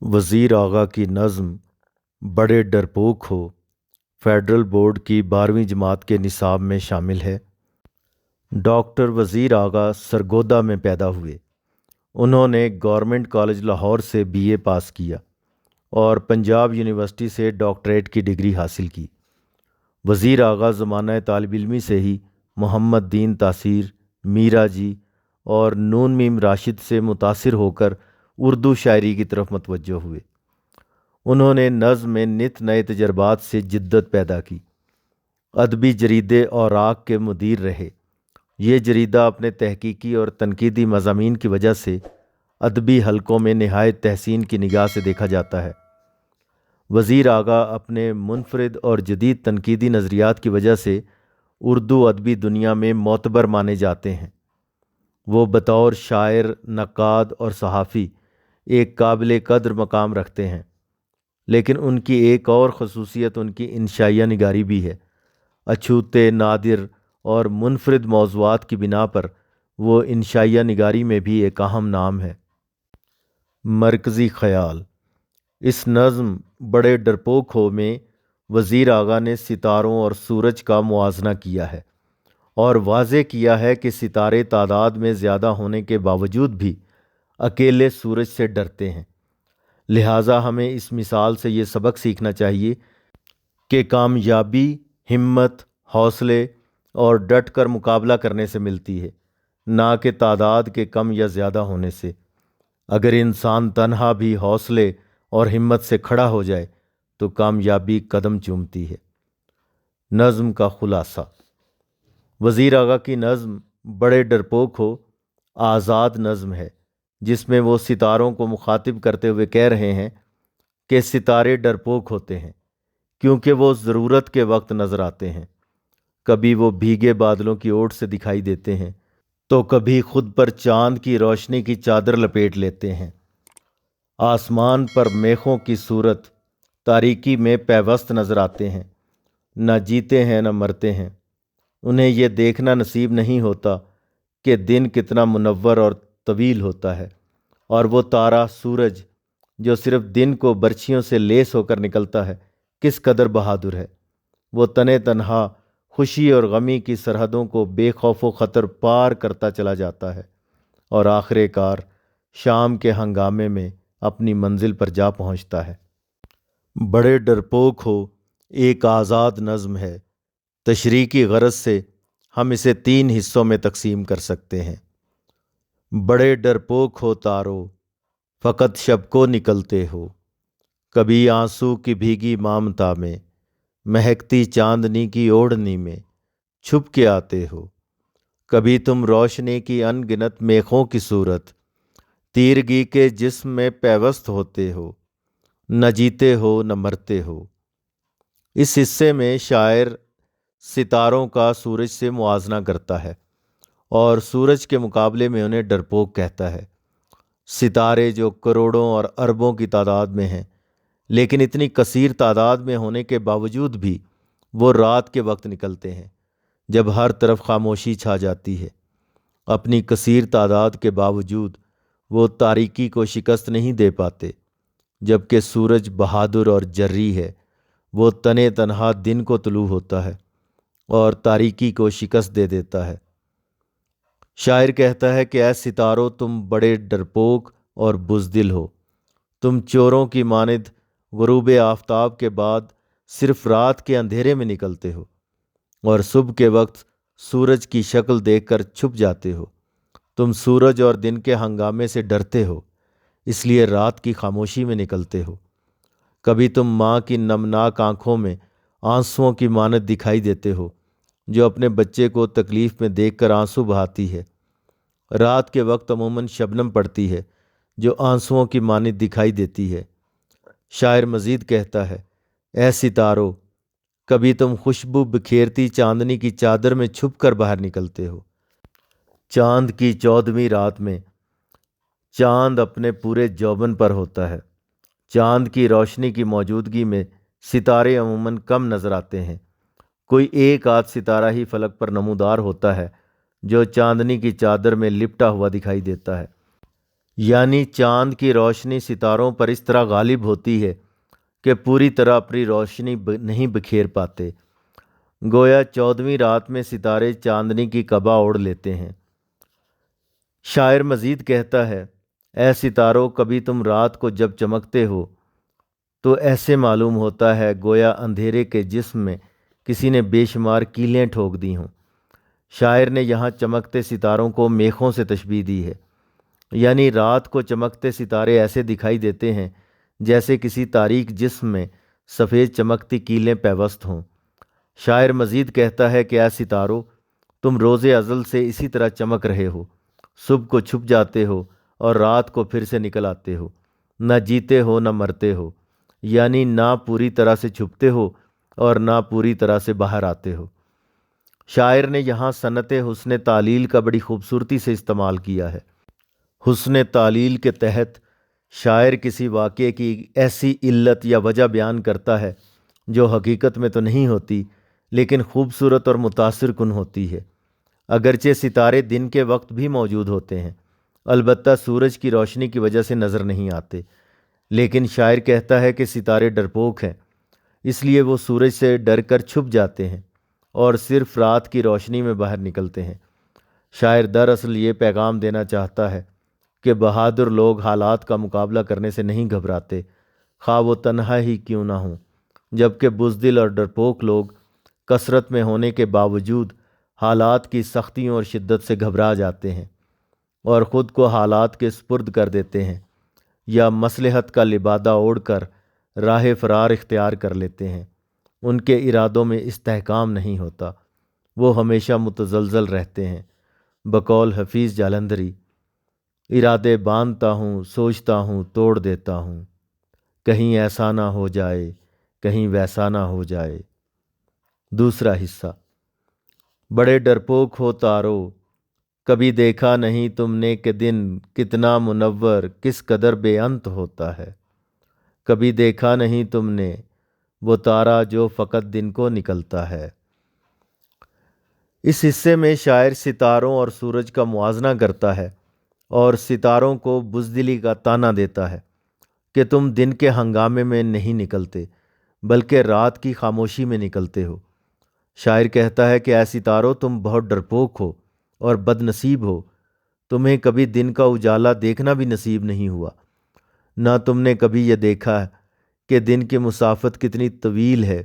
وزیر آغا کی نظم بڑے ڈرپوک ہو فیڈرل بورڈ کی 12ویں جماعت کے نصاب میں شامل ہے۔ ڈاکٹر وزیر آغا سرگودا میں پیدا ہوئے۔ انہوں نے گورنمنٹ کالج لاہور سے BA پاس کیا اور پنجاب یونیورسٹی سے ڈاکٹریٹ کی ڈگری حاصل کی۔ وزیر آغا زمانہ طالب علمی سے ہی محمد دین تاثیر، میرا جی اور نون میم راشد سے متاثر ہو کر اردو شاعری کی طرف متوجہ ہوئے۔ انہوں نے نظم میں نت نئے تجربات سے جدت پیدا کی۔ ادبی جریدے اوراق کے مدیر رہے۔ یہ جریدہ اپنے تحقیقی اور تنقیدی مضامین کی وجہ سے ادبی حلقوں میں نہایت تحسین کی نگاہ سے دیکھا جاتا ہے۔ وزیر آغا اپنے منفرد اور جدید تنقیدی نظریات کی وجہ سے اردو ادبی دنیا میں معتبر مانے جاتے ہیں۔ وہ بطور شاعر، نقاد اور صحافی ایک قابل قدر مقام رکھتے ہیں، لیکن ان کی ایک اور خصوصیت ان کی انشائیہ نگاری بھی ہے۔ اچھوتے، نادر اور منفرد موضوعات کی بنا پر وہ انشائیہ نگاری میں بھی ایک اہم نام ہے۔ مرکزی خیال۔ اس نظم بڑے ڈرپوک ہو میں وزیر آغا نے ستاروں اور سورج کا موازنہ کیا ہے اور واضح کیا ہے کہ ستارے تعداد میں زیادہ ہونے کے باوجود بھی اکیلے سورج سے ڈرتے ہیں۔ لہٰذا ہمیں اس مثال سے یہ سبق سیکھنا چاہیے کہ کامیابی ہمت، حوصلے اور ڈٹ کر مقابلہ کرنے سے ملتی ہے، نہ کہ تعداد کے کم یا زیادہ ہونے سے۔ اگر انسان تنہا بھی حوصلے اور ہمت سے کھڑا ہو جائے تو کامیابی قدم چومتی ہے۔ نظم کا خلاصہ۔ وزیر آغا کی نظم بڑے ڈرپوک ہو آزاد نظم ہے، جس میں وہ ستاروں کو مخاطب کرتے ہوئے کہہ رہے ہیں کہ ستارے ڈرپوک ہوتے ہیں کیونکہ وہ ضرورت کے وقت نظر آتے ہیں۔ کبھی وہ بھیگے بادلوں کی اوٹ سے دکھائی دیتے ہیں تو کبھی خود پر چاند کی روشنی کی چادر لپیٹ لیتے ہیں۔ آسمان پر میخوں کی صورت تاریکی میں پیوست نظر آتے ہیں، نہ جیتے ہیں نہ مرتے ہیں۔ انہیں یہ دیکھنا نصیب نہیں ہوتا کہ دن کتنا منور اور طویل ہوتا ہے، اور وہ تارا سورج جو صرف دن کو برچھیوں سے لیس ہو کر نکلتا ہے کس قدر بہادر ہے۔ وہ تنے تنہا خوشی اور غمی کی سرحدوں کو بے خوف و خطر پار کرتا چلا جاتا ہے اور آخر کار شام کے ہنگامے میں اپنی منزل پر جا پہنچتا ہے۔ بڑے ڈرپوک ہو ایک آزاد نظم ہے۔ تشریح کی غرض سے ہم اسے 3 حصوں میں تقسیم کر سکتے ہیں۔ بڑے ڈرپوک ہو تارو، فقط شب کو نکلتے ہو، کبھی آنسو کی بھیگی مامتا میں، مہکتی چاندنی کی اوڑھنی میں چھپ کے آتے ہو۔ کبھی تم روشنی کی ان گنت میخوں کی صورت تیرگی کے جسم میں پیوست ہوتے ہو، نہ جیتے ہو نہ مرتے ہو۔ اس حصے میں شاعر ستاروں کا سورج سے موازنہ کرتا ہے اور سورج کے مقابلے میں انہیں ڈرپوک کہتا ہے۔ ستارے جو کروڑوں اور اربوں کی تعداد میں ہیں، لیکن اتنی کثیر تعداد میں ہونے کے باوجود بھی وہ رات کے وقت نکلتے ہیں جب ہر طرف خاموشی چھا جاتی ہے۔ اپنی کثیر تعداد کے باوجود وہ تاریکی کو شکست نہیں دے پاتے، جبکہ سورج بہادر اور جری ہے۔ وہ تنے تنہا دن کو طلوع ہوتا ہے اور تاریکی کو شکست دے دیتا ہے۔ شاعر کہتا ہے کہ اے ستاروں، تم بڑے ڈرپوک اور بزدل ہو۔ تم چوروں کی مانند غروب آفتاب کے بعد صرف رات کے اندھیرے میں نکلتے ہو اور صبح کے وقت سورج کی شکل دیکھ کر چھپ جاتے ہو۔ تم سورج اور دن کے ہنگامے سے ڈرتے ہو، اس لیے رات کی خاموشی میں نکلتے ہو۔ کبھی تم ماں کی نمناک آنکھوں میں آنسوؤں کی مانند دکھائی دیتے ہو، جو اپنے بچے کو تکلیف میں دیکھ کر آنسو بہاتی ہے۔ رات کے وقت عموماً شبنم پڑتی ہے جو آنسوؤں کی مانند دکھائی دیتی ہے۔ شاعر مزید کہتا ہے، اے ستاروں، کبھی تم خوشبو بکھیرتی چاندنی کی چادر میں چھپ کر باہر نکلتے ہو۔ چاند کی 14ویں رات میں چاند اپنے پورے جوبن پر ہوتا ہے۔ چاند کی روشنی کی موجودگی میں ستارے عموماً کم نظر آتے ہیں۔ کوئی ایک آدھ ستارہ ہی فلک پر نمودار ہوتا ہے جو چاندنی کی چادر میں لپٹا ہوا دکھائی دیتا ہے۔ یعنی چاند کی روشنی ستاروں پر اس طرح غالب ہوتی ہے کہ پوری طرح اپنی روشنی نہیں بکھیر پاتے، گویا 14ویں رات میں ستارے چاندنی کی قبا اوڑھ لیتے ہیں۔ شاعر مزید کہتا ہے، اے ستاروں، کبھی تم رات کو جب چمکتے ہو تو ایسے معلوم ہوتا ہے گویا اندھیرے کے جسم میں کسی نے بے شمار کیلیں ٹھوک دی ہوں۔ شاعر نے یہاں چمکتے ستاروں کو میخوں سے تشبیہ دی ہے، یعنی رات کو چمکتے ستارے ایسے دکھائی دیتے ہیں جیسے کسی تاریک جسم میں سفید چمکتی کیلیں پیوست ہوں۔ شاعر مزید کہتا ہے کہ اے ستاروں، تم روز ازل سے اسی طرح چمک رہے ہو، صبح کو چھپ جاتے ہو اور رات کو پھر سے نکل آتے ہو، نہ جیتے ہو نہ مرتے ہو، یعنی نہ پوری طرح سے چھپتے ہو اور نہ پوری طرح سے باہر آتے ہو۔ شاعر نے یہاں صنعت حسن تعلیل کا بڑی خوبصورتی سے استعمال کیا ہے۔ حسن تعلیل کے تحت شاعر کسی واقعے کی ایسی علت یا وجہ بیان کرتا ہے جو حقیقت میں تو نہیں ہوتی لیکن خوبصورت اور متاثر کن ہوتی ہے۔ اگرچہ ستارے دن کے وقت بھی موجود ہوتے ہیں، البتہ سورج کی روشنی کی وجہ سے نظر نہیں آتے، لیکن شاعر کہتا ہے کہ ستارے ڈرپوک ہیں، اس لیے وہ سورج سے ڈر کر چھپ جاتے ہیں اور صرف رات کی روشنی میں باہر نکلتے ہیں۔ شاعر دراصل یہ پیغام دینا چاہتا ہے کہ بہادر لوگ حالات کا مقابلہ کرنے سے نہیں گھبراتے، خواہ وہ تنہا ہی کیوں نہ ہوں، جبکہ بزدل اور ڈرپوک لوگ کثرت میں ہونے کے باوجود حالات کی سختیوں اور شدت سے گھبرا جاتے ہیں اور خود کو حالات کے سپرد کر دیتے ہیں یا مصلحت کا لبادہ اوڑھ کر راہ فرار اختیار کر لیتے ہیں۔ ان کے ارادوں میں استحکام نہیں ہوتا، وہ ہمیشہ متزلزل رہتے ہیں۔ بقول حفیظ جالندھری، ارادے باندھتا ہوں، سوچتا ہوں، توڑ دیتا ہوں، کہیں ایسا نہ ہو جائے، کہیں ویسا نہ ہو جائے۔ دوسرا حصہ۔ بڑے ڈرپوک ہو تارو، کبھی دیکھا نہیں تم نے کہ دن کتنا منور کس قدر بے انت ہوتا ہے۔ کبھی دیکھا نہیں تم نے وہ تارا جو فقط دن کو نکلتا ہے۔ اس حصے میں شاعر ستاروں اور سورج کا موازنہ کرتا ہے اور ستاروں کو بزدلی کا طعنہ دیتا ہے کہ تم دن کے ہنگامے میں نہیں نکلتے بلکہ رات کی خاموشی میں نکلتے ہو۔ شاعر کہتا ہے کہ اے ستاروں، تم بہت ڈرپوک ہو اور بد نصیب ہو، تمہیں کبھی دن کا اجالا دیکھنا بھی نصیب نہیں ہوا، نہ تم نے کبھی یہ دیکھا کہ دن کی مسافت کتنی طویل ہے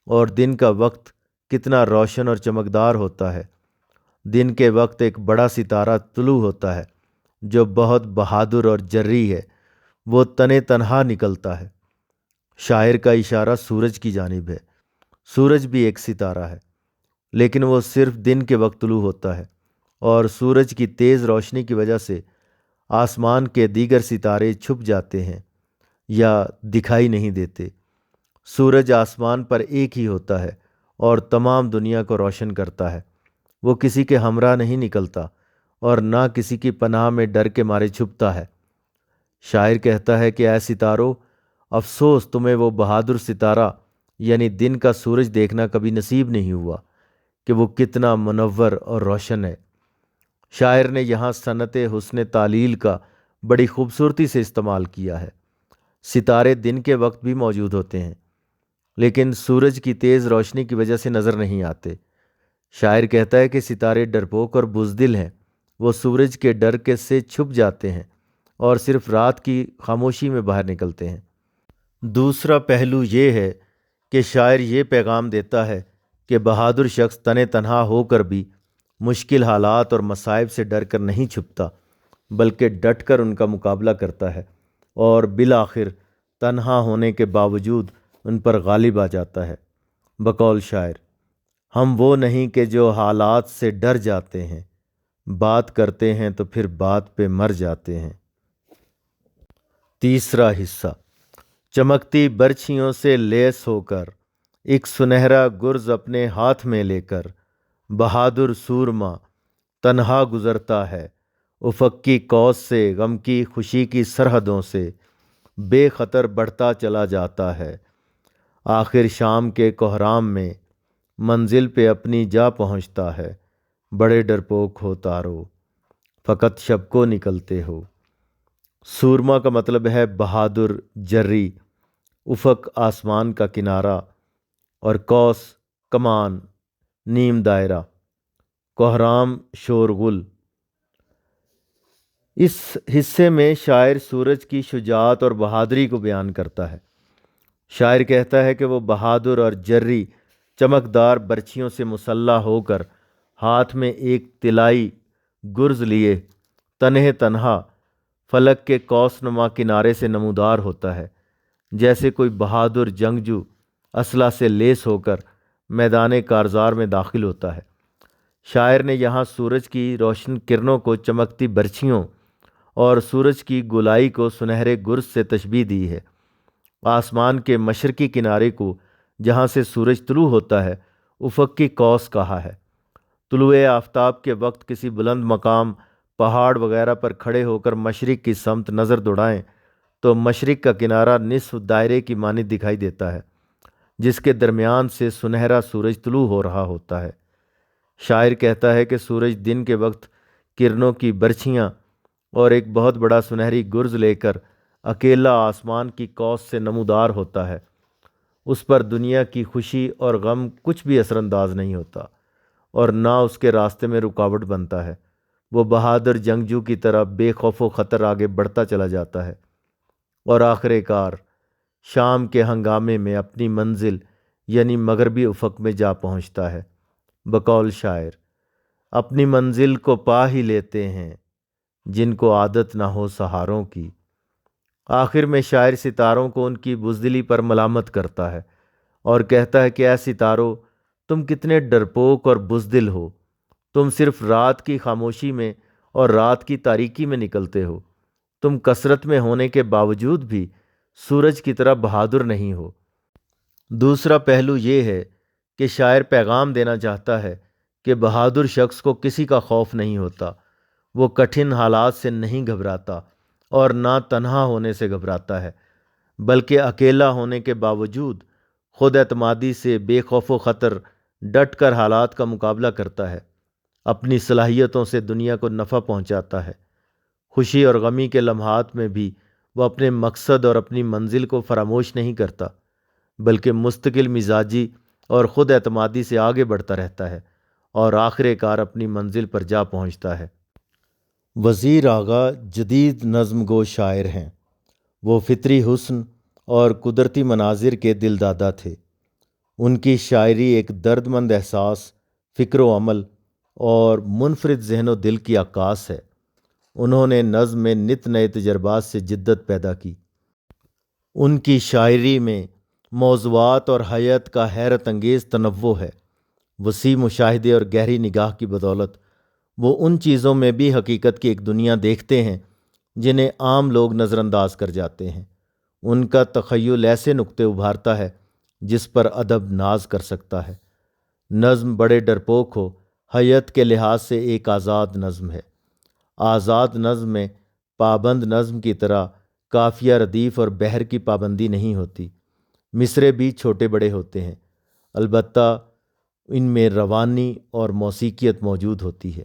اور دن کا وقت کتنا روشن اور چمکدار ہوتا ہے۔ دن کے وقت ایک بڑا ستارہ طلوع ہوتا ہے جو بہت بہادر اور جرری ہے، وہ تنے تنہا نکلتا ہے۔ شاعر کا اشارہ سورج کی جانب ہے۔ سورج بھی ایک ستارہ ہے، لیکن وہ صرف دن کے وقت طلوع ہوتا ہے اور سورج کی تیز روشنی کی وجہ سے آسمان کے دیگر ستارے چھپ جاتے ہیں یا دکھائی نہیں دیتے۔ سورج آسمان پر ایک ہی ہوتا ہے اور تمام دنیا کو روشن کرتا ہے۔ وہ کسی کے ہمراہ نہیں نکلتا اور نہ کسی کی پناہ میں ڈر کے مارے چھپتا ہے۔ شاعر کہتا ہے کہ اے ستاروں، افسوس تمہیں وہ بہادر ستارہ یعنی دن کا سورج دیکھنا کبھی نصیب نہیں ہوا کہ وہ کتنا منور اور روشن ہے۔ شاعر نے یہاں صنعت حسن تعلیل کا بڑی خوبصورتی سے استعمال کیا ہے۔ ستارے دن کے وقت بھی موجود ہوتے ہیں لیکن سورج کی تیز روشنی کی وجہ سے نظر نہیں آتے۔ شاعر کہتا ہے کہ ستارے ڈرپوک اور بزدل ہیں، وہ سورج کے ڈر کے سے چھپ جاتے ہیں اور صرف رات کی خاموشی میں باہر نکلتے ہیں۔ دوسرا پہلو یہ ہے کہ شاعر یہ پیغام دیتا ہے کہ بہادر شخص تنے تنہا ہو کر بھی مشکل حالات اور مصائب سے ڈر کر نہیں چھپتا بلکہ ڈٹ کر ان کا مقابلہ کرتا ہے اور بالآخر تنہا ہونے کے باوجود ان پر غالب آ جاتا ہے۔ بقول شاعر، ہم وہ نہیں کہ جو حالات سے ڈر جاتے ہیں، بات کرتے ہیں تو پھر بات پہ مر جاتے ہیں۔ تیسرا حصہ۔ چمکتی برچھیوں سے لیس ہو کر، ایک سنہرا گرز اپنے ہاتھ میں لے کر، بہادر سورما تنہا گزرتا ہے، افق کی قوس سے، غم کی خوشی کی سرحدوں سے بے خطر بڑھتا چلا جاتا ہے۔ آخر شام کے کوہرام میں منزل پہ اپنی جا پہنچتا ہے۔ بڑے ڈرپوک ہو تارو، فقط شب کو نکلتے ہو۔ سورما کا مطلب ہے بہادر، جری، افق آسمان کا کنارہ، اور قوس کمان، نیم دائرہ، کوہرام شورغل۔ اس حصے میں شاعر سورج کی شجاعت اور بہادری کو بیان کرتا ہے۔ شاعر کہتا ہے کہ وہ بہادر اور جری چمکدار برچھیوں سے مسلح ہو کر ہاتھ میں ایک طلائی گرز لیے تنہے تنہا فلک کے قوس نما کنارے سے نمودار ہوتا ہے، جیسے کوئی بہادر جنگجو اسلحہ سے لیس ہو کر میدان کارزار میں داخل ہوتا ہے۔ شاعر نے یہاں سورج کی روشن کرنوں کو چمکتی برچھیوں اور سورج کی گولائی کو سنہرے گرز سے تشبیہ دی ہے۔ آسمان کے مشرقی کنارے کو، جہاں سے سورج طلوع ہوتا ہے، افق کی قوس کہا ہے۔ طلوع آفتاب کے وقت کسی بلند مقام، پہاڑ وغیرہ پر کھڑے ہو کر مشرق کی سمت نظر دوڑائیں تو مشرق کا کنارہ نصف دائرے کی مانند دکھائی دیتا ہے، جس کے درمیان سے سنہرا سورج طلوع ہو رہا ہوتا ہے۔ شاعر کہتا ہے کہ سورج دن کے وقت کرنوں کی برچھیاں اور ایک بہت بڑا سنہری گرز لے کر اکیلا آسمان کی قوس سے نمودار ہوتا ہے۔ اس پر دنیا کی خوشی اور غم کچھ بھی اثر انداز نہیں ہوتا اور نہ اس کے راستے میں رکاوٹ بنتا ہے۔ وہ بہادر جنگجو کی طرح بے خوف و خطر آگے بڑھتا چلا جاتا ہے اور آخر کار شام کے ہنگامے میں اپنی منزل یعنی مغربی افق میں جا پہنچتا ہے۔ بقول شاعر، اپنی منزل کو پا ہی لیتے ہیں جن کو عادت نہ ہو سہاروں کی۔ آخر میں شاعر ستاروں کو ان کی بزدلی پر ملامت کرتا ہے اور کہتا ہے کہ اے ستاروں، تم کتنے ڈرپوک اور بزدل ہو، تم صرف رات کی خاموشی میں اور رات کی تاریکی میں نکلتے ہو، تم کثرت میں ہونے کے باوجود بھی سورج کی طرح بہادر نہیں ہو۔ دوسرا پہلو یہ ہے کہ شاعر پیغام دینا چاہتا ہے کہ بہادر شخص کو کسی کا خوف نہیں ہوتا، وہ کٹھن حالات سے نہیں گھبراتا اور نہ تنہا ہونے سے گھبراتا ہے، بلکہ اکیلا ہونے کے باوجود خود اعتمادی سے بے خوف و خطر ڈٹ کر حالات کا مقابلہ کرتا ہے، اپنی صلاحیتوں سے دنیا کو نفع پہنچاتا ہے۔ خوشی اور غمی کے لمحات میں بھی وہ اپنے مقصد اور اپنی منزل کو فراموش نہیں کرتا، بلکہ مستقل مزاجی اور خود اعتمادی سے آگے بڑھتا رہتا ہے اور آخر کار اپنی منزل پر جا پہنچتا ہے۔ وزیر آغا جدید نظم گو شاعر ہیں۔ وہ فطری حسن اور قدرتی مناظر کے دل دادا تھے۔ ان کی شاعری ایک درد مند احساس، فکر و عمل اور منفرد ذہن و دل کی عکاس ہے۔ انہوں نے نظم میں نت نئے تجربات سے جدت پیدا کی۔ ان کی شاعری میں موضوعات اور حیات کا حیرت انگیز تنوع ہے۔ وسیع مشاہدے اور گہری نگاہ کی بدولت وہ ان چیزوں میں بھی حقیقت کی ایک دنیا دیکھتے ہیں جنہیں عام لوگ نظر انداز کر جاتے ہیں۔ ان کا تخیل ایسے نقطے ابھارتا ہے جس پر ادب ناز کر سکتا ہے۔ نظم بڑے ڈرپوک ہو حیت کے لحاظ سے ایک آزاد نظم ہے۔ آزاد نظم میں پابند نظم کی طرح قافیہ ردیف اور بحر کی پابندی نہیں ہوتی۔ مصرے بھی چھوٹے بڑے ہوتے ہیں، البتہ ان میں روانی اور موسیقیت موجود ہوتی ہے۔